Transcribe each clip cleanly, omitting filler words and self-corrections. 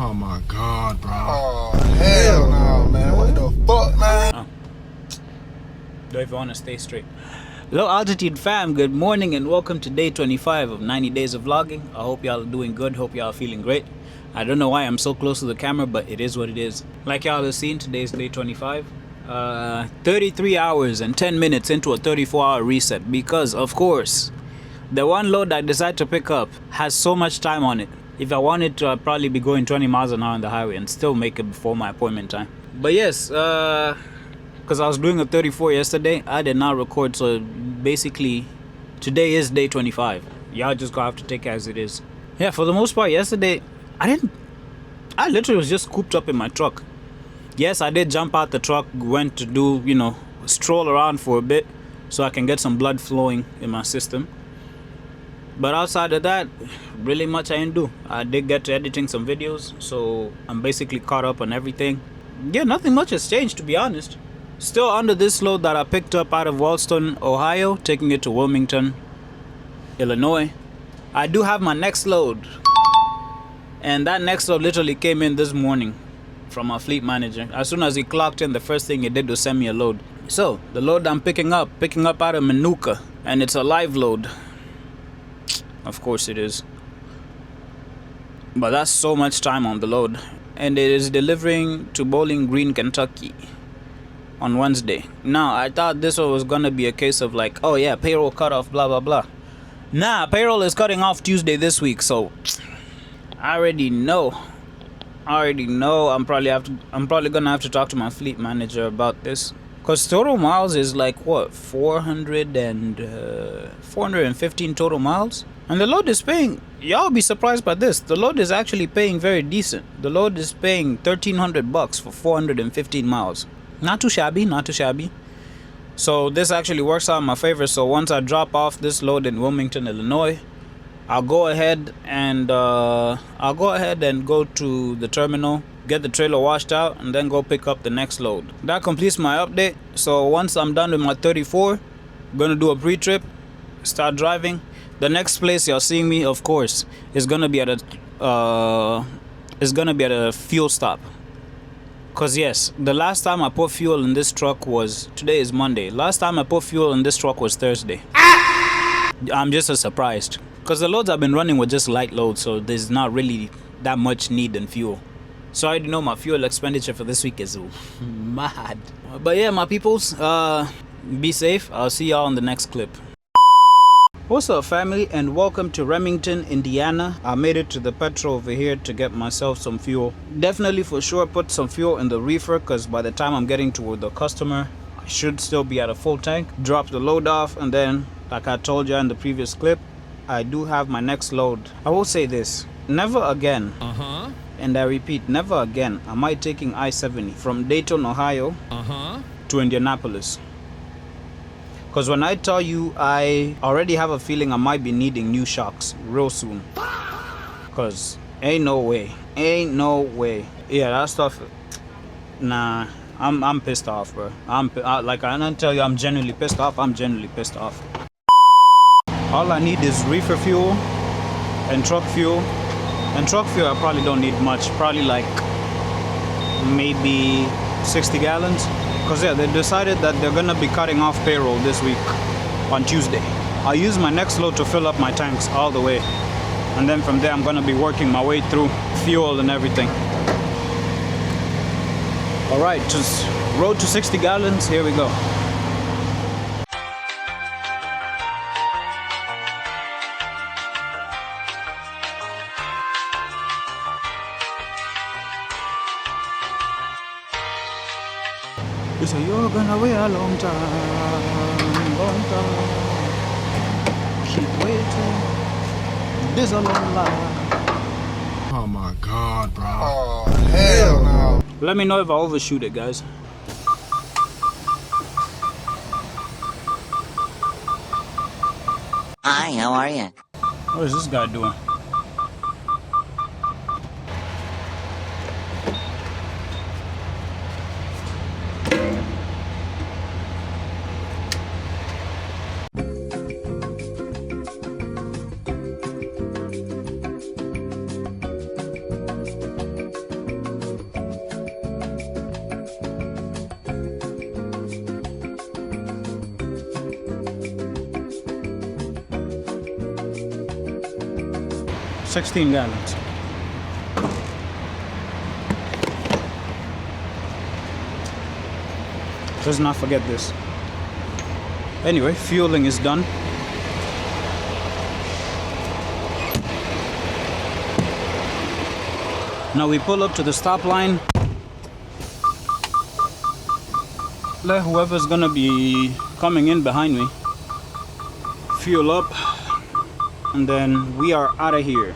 Oh my God, bro. Oh, hell no, man. What the fuck, man? Do if you want to stay straight. Low altitude fam, good morning and welcome to day 25 of 90 days of vlogging. I hope y'all are doing good, hope y'all are feeling great. I don't know why I'm so close to the camera, but it is what it is. Like y'all have seen, today's day 25. 33 hours and 10 minutes into a 34-hour reset because, of course, the one load I decided to pick up has so much time on it. If I wanted to, I'd probably be going 20 miles an hour on the highway and still make it before my appointment time. But yes, because I was doing a 34 yesterday, I did not record, so basically today is day 25. Y'all just gonna have to take it as it is. Yeah, for the most part yesterday, I literally was just cooped up in my truck. Yes, I did jump out the truck, went to do, stroll around for a bit so I can get some blood flowing in my system. But outside of that, really much I didn't do. I did get to editing some videos, so I'm basically caught up on everything. Yeah, nothing much has changed, to be honest. Still under this load that I picked up out of Walston, Ohio, taking it to Wilmington, Illinois. I do have my next load. And that next load literally came in this morning from our fleet manager. As soon as he clocked in, the first thing he did was send me a load. So, the load I'm picking up out of Manuka, and it's a live load. Of course it is. But that's so much time on the load. And it is delivering to Bowling Green, Kentucky on Wednesday. Now, I thought this was gonna be a case of like, oh yeah, payroll cut off, blah, blah, blah. Nah, payroll is cutting off Tuesday this week, so I already know. I'm probably gonna have to talk to my fleet manager about this. Cause total miles is like what, 415 total miles? And the load is paying, y'all be surprised by this, the load is actually paying very decent. The load is paying $1,300 for 415 miles. Not too shabby. So this actually works out in my favor. So once I drop off this load in Wilmington, Illinois, I'll go ahead and go to the terminal, get the trailer washed out, and then go pick up the next load. That completes my update. So once I'm done with my 34, I'm gonna do a pre-trip, start driving. The next place you're seeing me, of course, is gonna be at a fuel stop. Cause yes, the last time I put fuel in this truck was, today is Monday. Last time I put fuel in this truck was Thursday. I'm just as surprised. Cause the loads I've been running were just light loads, so there's not really that much need in fuel. So I already know my fuel expenditure for this week is mad. But yeah, my peoples, be safe. I'll see y'all in the next clip. What's up, family, and welcome to Remington, Indiana. I made it to the petrol over here to get myself some fuel. Definitely for sure put some fuel in the reefer, because by the time I'm getting to the customer, I should still be at a full tank. Drop the load off, and then, like I told you in the previous clip, I do have my next load. I will say this, never again, and I repeat, never again am I taking I-70 from Dayton, Ohio to Indianapolis. Because when I tell you, I already have a feeling I might be needing new shocks real soon. Because ain't no way. Yeah, that stuff, nah, I'm pissed off, bro. I don't tell you I'm genuinely pissed off, I'm genuinely pissed off. All I need is reefer fuel and truck fuel. And truck fuel I probably don't need much, probably like maybe 60 gallons. Because yeah, they decided that they're gonna be cutting off payroll this week on Tuesday. I'll use my next load to fill up my tanks all the way. And then from there I'm gonna be working my way through fuel and everything. Alright, just road to 60 gallons, here we go. You say you're gonna wait a long time. Keep waiting. This a long line. Oh my God, bro. Oh, hell no. Let me know if I overshoot it, guys. Hi, how are you? What is this guy doing? 16 gallons. Let's not forget this. Anyway, fueling is done. Now we pull up to the stop line. Let whoever's gonna be coming in behind me fuel up, and then we are out of here.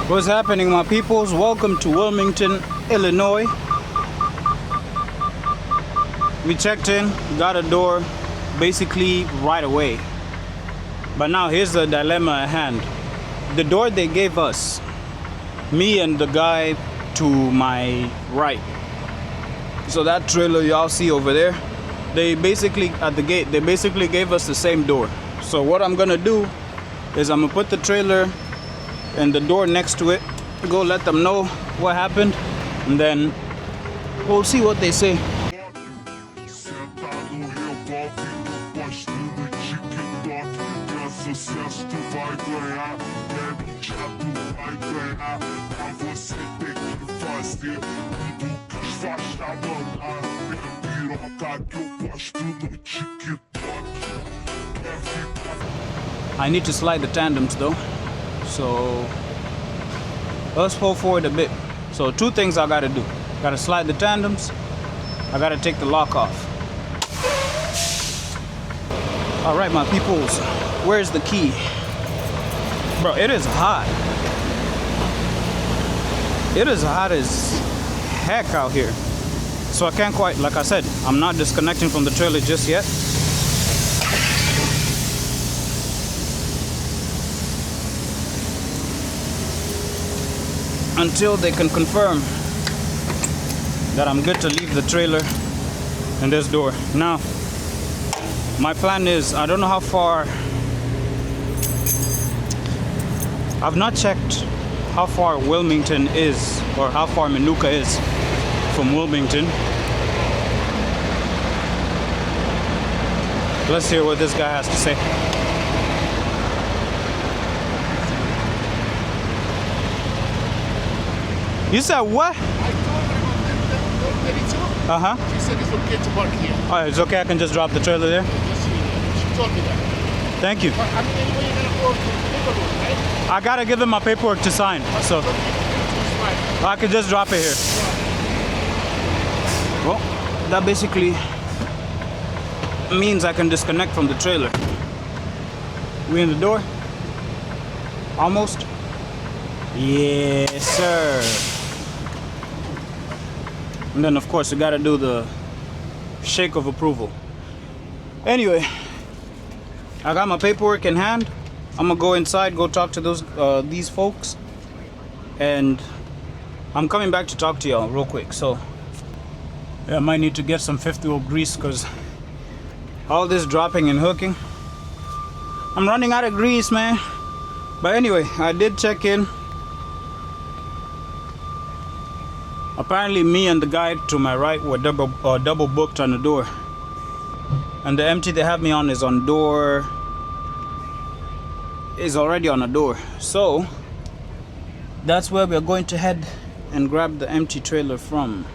What's happening, my peoples? Welcome to Wilmington, Illinois. We checked in, got a door basically right away. But now here's the dilemma at hand. The door they gave us, me and the guy to my right. So that trailer y'all see over there, they basically, at the gate, they basically gave us the same door. So what I'm gonna do is I'm gonna put the trailer and the door next to it, go let them know what happened, and then we'll see what they say. I need to slide the tandems though, so let's pull forward a bit. So two things I gotta do. Gotta slide the tandems, I gotta take the lock off. Alright my peoples, where's the key? Bro, it is hot. It is hot as heck out here. So I can't quite, like I said, I'm not disconnecting from the trailer just yet. Until they can confirm that I'm good to leave the trailer and this door. Now, my plan is, I don't know how far, I've not checked how far Wilmington is, or how far Minooka is from Wilmington. Let's hear what this guy has to say. You said what? I told her about 32. She said it's okay to park here. Alright, it's okay, I can just drop the trailer there? She told me that. Thank you. But I mean, anyway, you're gonna go to the paperwork, right? I gotta give them my paperwork to sign, so I can just drop it here. Well, that basically means I can disconnect from the trailer. We in the door? Almost? Yes, sir. And then of course you gotta do the shake of approval. Anyway, I got my paperwork in hand. I'm gonna go inside, go talk to these folks, and I'm coming back to talk to y'all real quick. So yeah, I might need to get some fifth wheel grease because all this dropping and hooking, I'm running out of grease, man. But anyway, I did check in. Apparently me and the guy to my right were double booked on the door, and the empty they have me on is already on a door. So that's where we're going to head and grab the empty trailer from.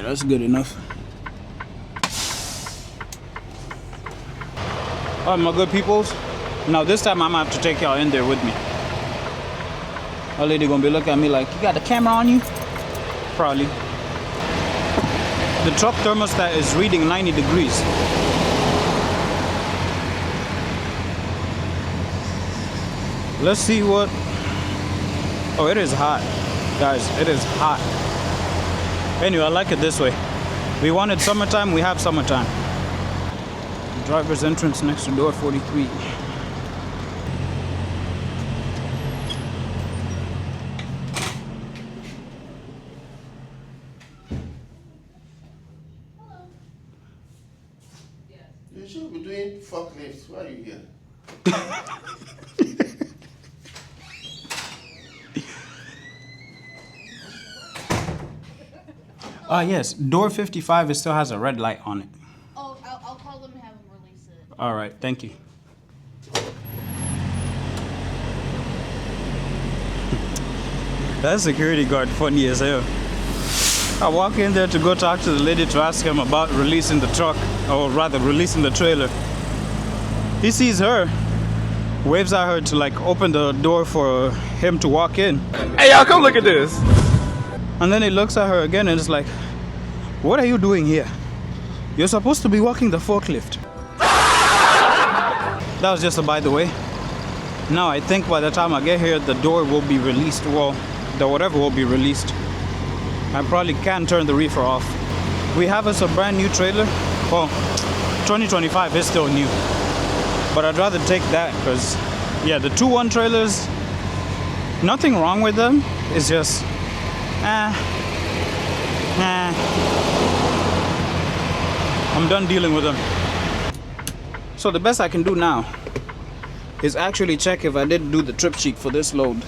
that's good enough. Alright, my good peoples. Now this time I'm gonna have to take y'all in there with me. Our lady gonna be looking at me like, you got the camera on you? Probably. The truck thermostat is reading 90 degrees. Let's see what... Oh, it is hot. Guys, it is hot. Anyway, I like it this way. We wanted summertime, we have summertime. Driver's entrance next to door 43. You should be doing forklifts. Why are you here? Yes, door 55 it still has a red light on it. Oh, I'll call them and have them release it. All right, thank you. That security guard funny as hell. I walk in there to go talk to the lady to ask him about releasing the truck, or rather releasing the trailer. He sees her, waves at her to like open the door for him to walk in. Hey, y'all, come look at this. And then he looks at her again and is like, what are you doing here? You're supposed to be walking the forklift. That was just a by the way. Now I think by the time I get here, the door will be released. Well, the whatever will be released. I probably can turn the reefer off. We have us a brand new trailer. Well, 2025 is still new. But I'd rather take that because, yeah, the 2-1 trailers, nothing wrong with them. It's just, I'm done dealing with them. So the best I can do now is actually check if I did do the trip sheet for this load.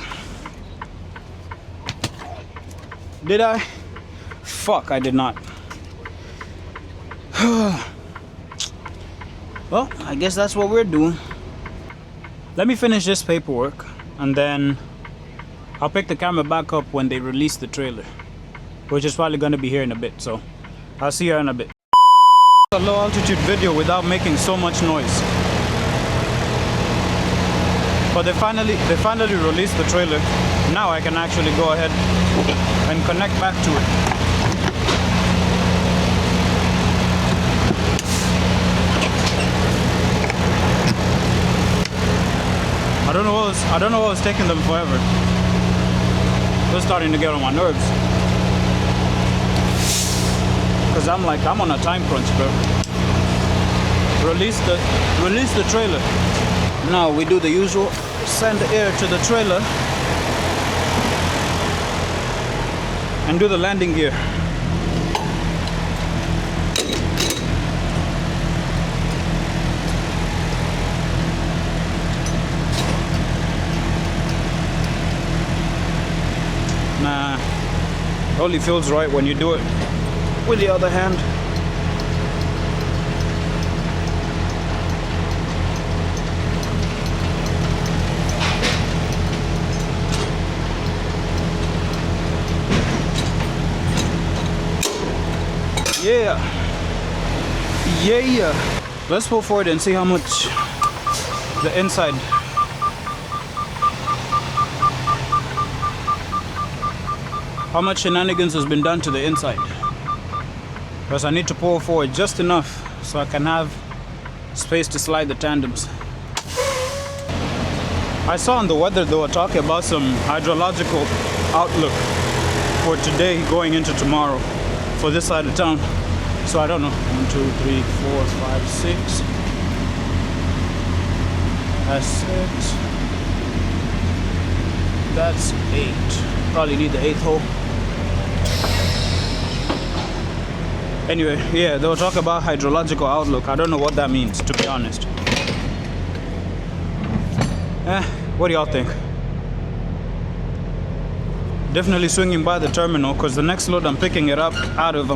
Did I? Fuck, I did not. Well, I guess that's what we're doing. Let me finish this paperwork and then I'll pick the camera back up when they release the trailer, which is probably going to be here in a bit, so I'll see you in a bit. A low altitude video without making so much noise. But they finally released the trailer. Now I can actually go ahead and connect back to it. I don't know what was taking them forever. They're starting to get on my nerves. Cause I'm on a time crunch, bro. Release the trailer. Now we do the usual, send air to the trailer and do the landing gear. Nah, it only feels right when you do it with the other hand. Yeah. Let's pull forward and see how much the inside. How much shenanigans has been done to the inside. Because I need to pull forward just enough so I can have space to slide the tandems. I saw on the weather they were talking about some hydrological outlook for today going into tomorrow for this side of town. So I don't know. 1, 2, 3, 4, 5, 6. That's 6. That's 8. Probably need the 8th hole. Anyway, yeah, they were talking about hydrological outlook. I don't know what that means, to be honest. What do y'all think? Definitely swinging by the terminal because the next load I'm picking it up out of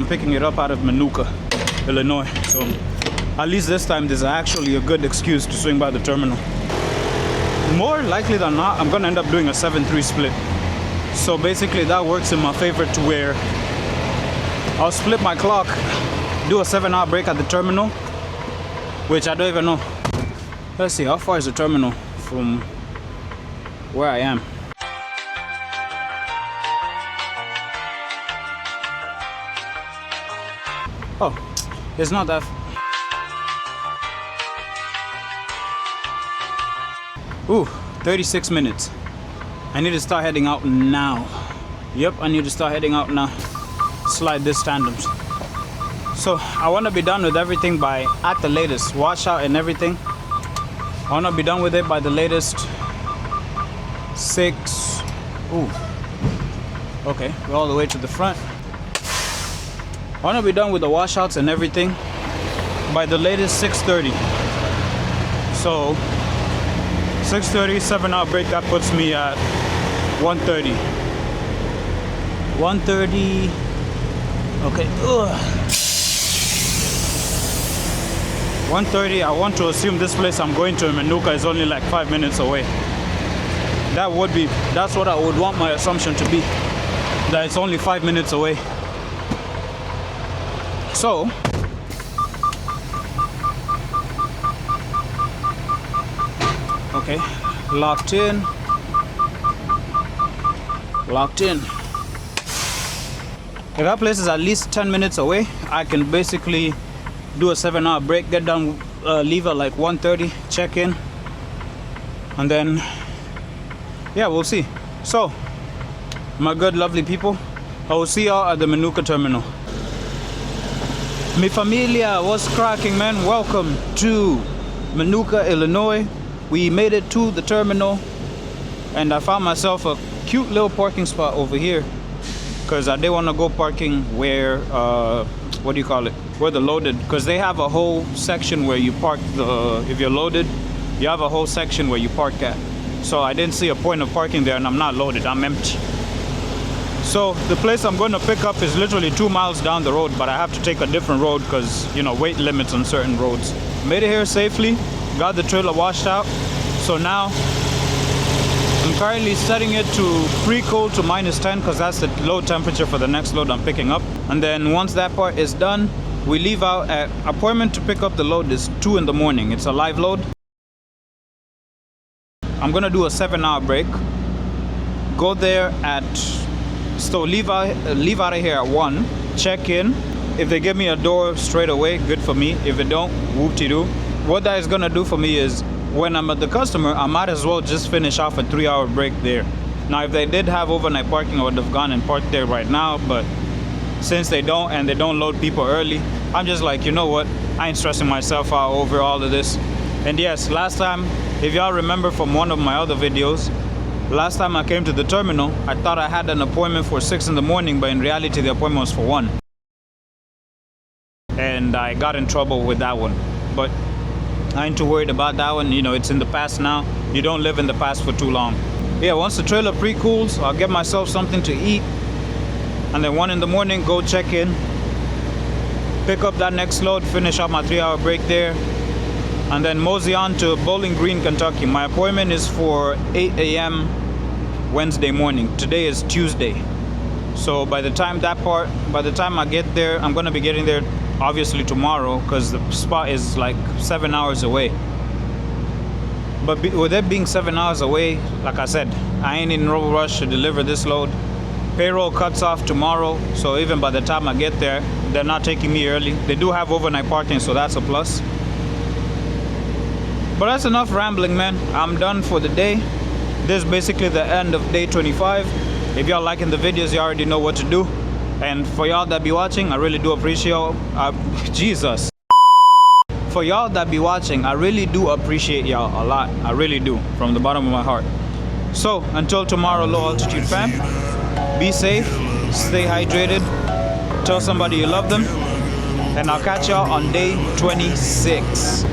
Manuka, Illinois. So at least this time there's actually a good excuse to swing by the terminal. More likely than not, I'm gonna end up doing a 7-3 split. So basically that works in my favor to where I'll split my clock, do a 7-hour break at the terminal, which I don't even know. Let's see, how far is the terminal from where I am? Oh, it's not that. Ooh, 36 minutes. I need to start heading out now. Yep, I need to start heading out now. Slide this tandems. So I want to be done with everything by, at the latest, washout and everything. I want to be done with it by the latest 6. Ooh. Okay, we're all the way to the front. I want to be done with the washouts and everything by the latest 6:30. So 6:30, 7-hour break, that puts me at 1:30. 1:30. Okay. Ugh. 1:30. I want to assume this place I'm going to in Manuka is only like 5 minutes away. That's what I would want my assumption to be. That it's only 5 minutes away. So okay, locked in. If that place is at least 10 minutes away, I can basically do a 7-hour break, get done, leave at like 1:30, check in, and then yeah, we'll see. So my good lovely people, I will see y'all at the Manuka terminal. Mi familia, what's cracking, man? Welcome to Manuka, Illinois. We made it to the terminal, and I found myself a cute little parking spot over here because I didn't want to go parking where what do you call it, where the loaded, because they have a whole section where you park if you're loaded, you have a whole section where you park at. So I didn't see a point of parking there, and I'm not loaded, I'm empty. So the place I'm going to pick up is literally 2 miles down the road, but I have to take a different road because, you know, weight limits on certain roads. Made it here safely, got the trailer washed out. So now I'm currently setting it to pre-cold to -10 because that's the low temperature for the next load I'm picking up. And then once that part is done, we leave out at appointment to pick up the load is 2 in the morning. It's a live load. I'm gonna do a 7-hour break. Go there at, so leave out of here at 1. Check in. If they give me a door straight away, good for me. If they don't, whoop-de-doo. What that is gonna do for me is when I'm at the customer, I might as well just finish off a 3-hour break there. Now, if they did have overnight parking, I would have gone and parked there right now, but since they don't, and they don't load people early, I'm just like, you know what? I ain't stressing myself out over all of this. And yes, last time, if y'all remember from one of my other videos, last time I came to the terminal, I thought I had an appointment for 6 in the morning, but in reality, the appointment was for 1. And I got in trouble with that one. But I ain't too worried about that one. You know, it's in the past now. You don't live in the past for too long. Yeah, once the trailer pre-cools, I'll get myself something to eat. And then 1 in the morning, go check in. Pick up that next load, finish up my 3-hour break there. And then mosey on to Bowling Green, Kentucky. My appointment is for 8 a.m. Wednesday morning. Today is Tuesday. So by the time I get there, I'm gonna be getting there obviously tomorrow because the spot is like 7 hours away. But with it being 7 hours away, like I said, I ain't in no rush to deliver this load. Payroll cuts off tomorrow, so even by the time I get there, they're not taking me early. They do have overnight parking, so that's a plus. But that's enough rambling, man. I'm done for the day. This is basically the end of day 25. If y'all liking the videos, you already know what to do. And for y'all that be watching, I really do appreciate Jesus. For y'all that be watching, I really do appreciate y'all a lot. I really do, from the bottom of my heart. So until tomorrow, low altitude fam, be safe, stay hydrated, tell somebody you love them, and I'll catch y'all on day 26.